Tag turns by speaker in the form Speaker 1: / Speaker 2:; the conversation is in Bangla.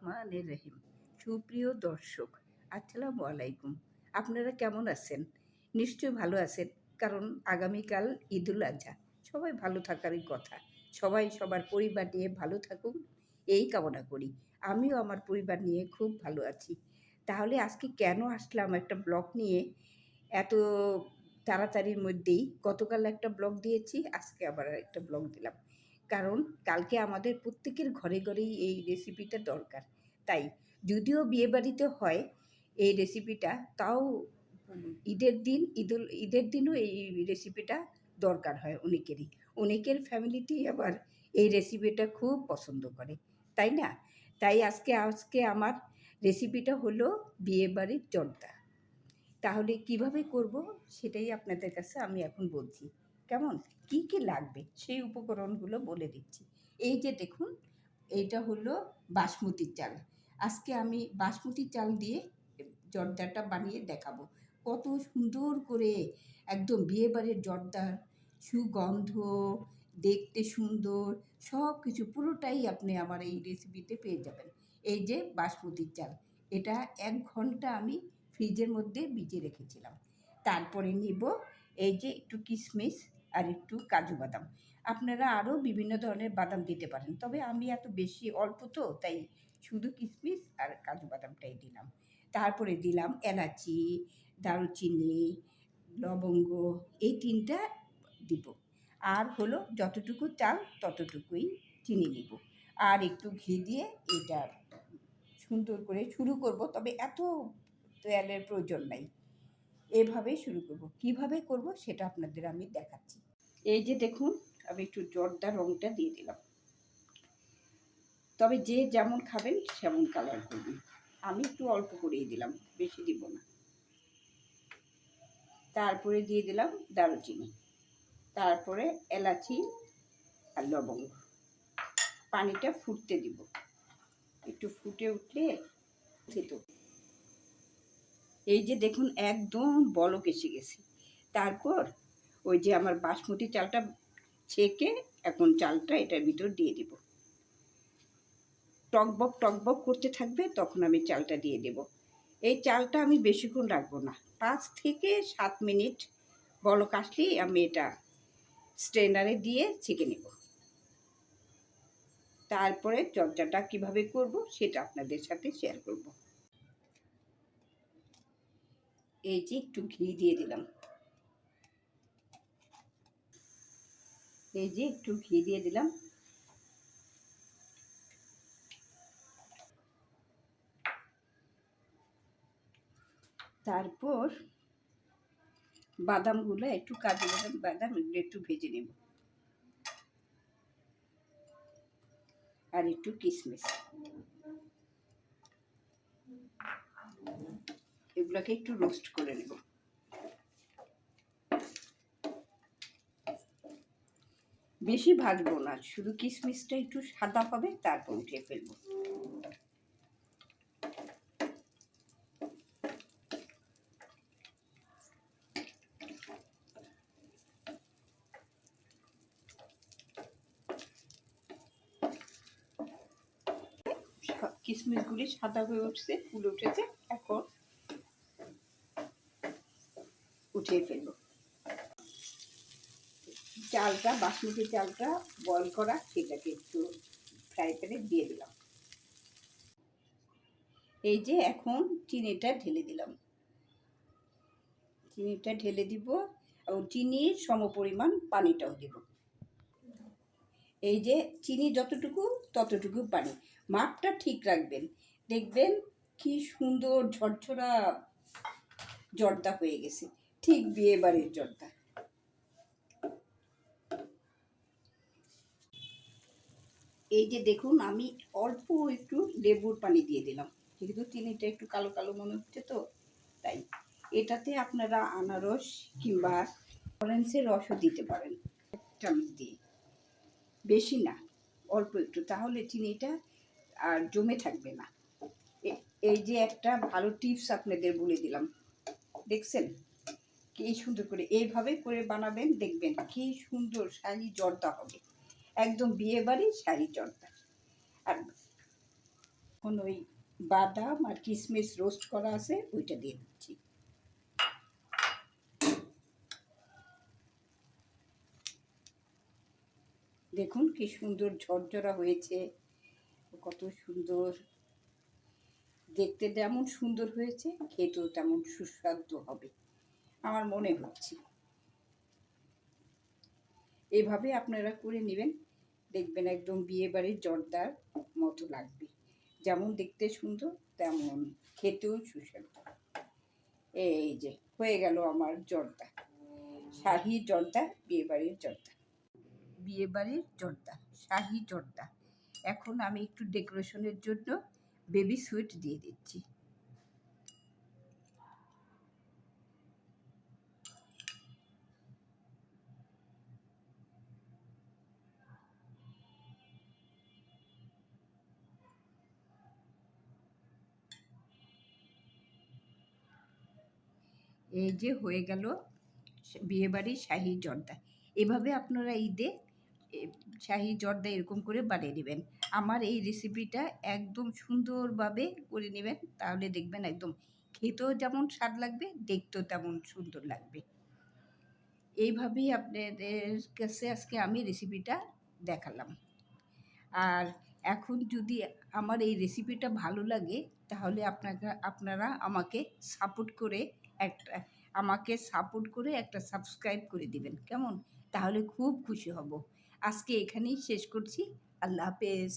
Speaker 1: রহমানির রহিম। সুপ্রিয় দর্শক, আসসালামু আলাইকুম। আপনারা কেমন আছেন? নিশ্চয়ই ভালো আছেন, কারণ আগামীকাল ঈদুল আজহা। সবাই ভালো থাকারই কথা। সবাই সবার পরিবার নিয়ে ভালো থাকুন, এই কামনা করি। আমিও আমার পরিবার নিয়ে খুব ভালো আছি। তাহলে আজকে কেন আসলাম একটা ব্লগ নিয়ে? এত তাড়াতাড়ির মধ্যেই গতকাল একটা ব্লগ দিয়েছি, আজকে আবার একটা ব্লগ দিলাম। কারণ কালকে আমাদের প্রত্যেকের ঘরে ঘরেই এই রেসিপিটা দরকার। তাই যদিও বিয়েবাড়িতে হয় এই রেসিপিটা, তাও ঈদের দিনও এই রেসিপিটা দরকার হয় অনেকেরই। অনেকের ফ্যামিলিতেই আবার এই রেসিপিটা খুব পছন্দ করে, তাই না? তাই আজকে আমার রেসিপিটা হলো বিয়েবাড়ির জর্দা। তাহলে কিভাবে করব সেটাই আপনাদের কাছে আমি এখন বলছি। কেমন? কি কি লাগবে সেই উপকরণগুলো বলে দিচ্ছি। এই যে দেখুন, এইটা হলো বাসমতি চাল। আজকে আমি বাসমতি চাল দিয়ে জর্দাটা বানিয়ে দেখাবো। কত সুন্দর করে একদম বিয়েবাড়ির জর্দার সুগন্ধ, দেখতে সুন্দর, সব কিছু পুরোটাই আপনি আমার এই রেসিপিতে পেয়ে যাবেন। এই যে বাসমতি চাল, এটা ১ ঘন্টা আমি ফ্রিজের মধ্যে ভিজিয়ে রেখেছিলাম। তারপরে নিব এই যে একটু কিশমিশ আর একটু কাজু বাদাম। আপনারা আরও বিভিন্ন ধরনের বাদাম দিতে পারেন, তবে আমি এত বেশি অল্প তো, তাই শুধু কিশমিশ আর কাজু বাদামটাই দিলাম। তারপরে দিলাম এলাচি, দারুচিনি, লবঙ্গ, এই ৩টা দিব। আর হলো যতটুকু চাল ততটুকুই চিনি নিব। আর একটু ঘি দিয়ে এটা সুন্দর করে শুরু করব, তবে এত তেলের প্রয়োজন নাই। এভাবেই শুরু করব। কিভাবে করব সেটা আপনাদের আমি দেখাচ্ছি। এই যে দেখুন, আমি একটু জর্দা রঙটা দিয়ে দিলাম। তবে যে যেমন খাবেন সেমন কালার করবেন। আমি একটু অল্প করেই দিলাম, বেশি দিব না। তারপরে দিয়ে দিলাম দারুচিনি, তারপরে এলাচি আর লবঙ্গ। পানিটা ফুটতে দিব, একটু ফুটে উঠলে থেতো। এই যে দেখুন, একদম বলক এসে গেছে। তারপর ওই যে আমার বাসমতি চালটা ছেঁকে এখন চালটা এটার ভিতর দিয়ে দিব। টকবক টকবক করতে থাকবে, তখন আমি চালটা দিয়ে দেব। এই চালটা আমি বেশিক্ষণ রাখবো না, ৫ থেকে ৭ মিনিট বলক আসলেই আমি এটা স্ট্রেনারে দিয়ে ছেঁকে নেব। তারপরে চর্চাটা কিভাবে করব সেটা আপনাদের সাথে শেয়ার করব। এই যে একটু ঘি দিয়ে দিলাম, এই যে একটু ঘি দিয়ে দিলাম। তারপর বাদামগুলো, একটু কাজু বাদাম এগুলো একটু ভেজে নেব, আর একটু কিশমিশ, এগুলোকে একটু রোস্ট করে নেব। বেশি ভাজবো না, শুধু কিশমিশটা একটু সাদা হবে, তারপর উঠিয়ে ফেলবো। কিশমিশগুলি সাদা হয়ে উঠছে, ফুলে উঠেছে, এখন উঠিয়ে ফেলবো। চালটা, বাসমতি চালটা বয়েল করা, সেটাকে একটু ফ্রাই প্যানে দিয়ে দিলাম। এই যে এখন চিনিটা ঢেলে দিলাম, চিনিটা ঢেলে দিব এবং চিনির সমপরিমাণ পানিটাও দিব। এই যে চিনি যতটুকু ততটুকু পানি, মাপটা ঠিক রাখবেন। দেখবেন কি সুন্দর ঝরঝরা জর্দা হয়ে গেছে, ঠিক বিয়ে বাড়ির জর্দা। এই যে দেখুন, আমি অল্প একটু লেবুর পানি দিয়ে দিলাম, যেহেতু চিনিটা একটু কালো কালো মনে হচ্ছে তো, তাই। এটাতে আপনারা আনারস কিংবা অরেঞ্জের রসও দিতে পারেন, ১ চামচ দিয়ে, বেশি না, অল্প একটু, তাহলে চিনিটা আর জমে থাকবে না। এই যে একটা ভালো টিপস আপনাদের বলে দিলাম, দেখছেন কি সুন্দর করে এইভাবে করে বানাবেন, দেখবেন কি সুন্দর শাড়ি জর্দা হবে, একদম বিয়ে বাড়ির শাড়ি জর্দা। আর এখন ওই বাদাম আর কিশমিশ রোস্ট করা আছে ওইটা দিয়ে দিচ্ছি। দেখুন কি সুন্দর ঝরঝরা হয়েছে, কত সুন্দর দেখতে, যেমন সুন্দর হয়েছে খেতেও তেমন সুস্বাদু হবে আমার মনে হচ্ছে। এভাবে আপনারা করে নেবেন, দেখবেন একদম বিয়েবাড়ির জর্দার মতো লাগবে, যেমন দেখতে সুন্দর তেমন খেতেও সুস্বাদু। এই যে হয়ে গেল আমার জর্দা, শাহি জর্দা, বিয়েবাড়ির জর্দা, বিয়েবাড়ির জর্দা, শাহি জর্দা। এখন আমি একটু ডেকোরেশনের জন্য বেবি সুইট দিয়ে দিচ্ছি। এই যে হয়ে গেল বিয়েবাড়ির শাহি জর্দা। এভাবে আপনারা ঈদে শাহি জর্দা এরকম করে বানিয়ে নেবেন। আমার এই রেসিপিটা একদম সুন্দরভাবে করে নেবেন, তাহলে দেখবেন একদম খেতেও যেমন স্বাদ লাগবে, দেখতেও তেমন সুন্দর লাগবে। এইভাবেই আপনাদের কাছে আজকে আমি রেসিপিটা দেখালাম। আর এখন যদি আমার এই রেসিপিটা ভালো লাগে, তাহলে আপনারা আমাকে সাপোর্ট করে একটা সাবস্ক্রাইব করে দিবেন, কেমন? তাহলে খুব খুশি হব। আজকে এখানেই শেষ করছি। আল্লাহ হাফেজ।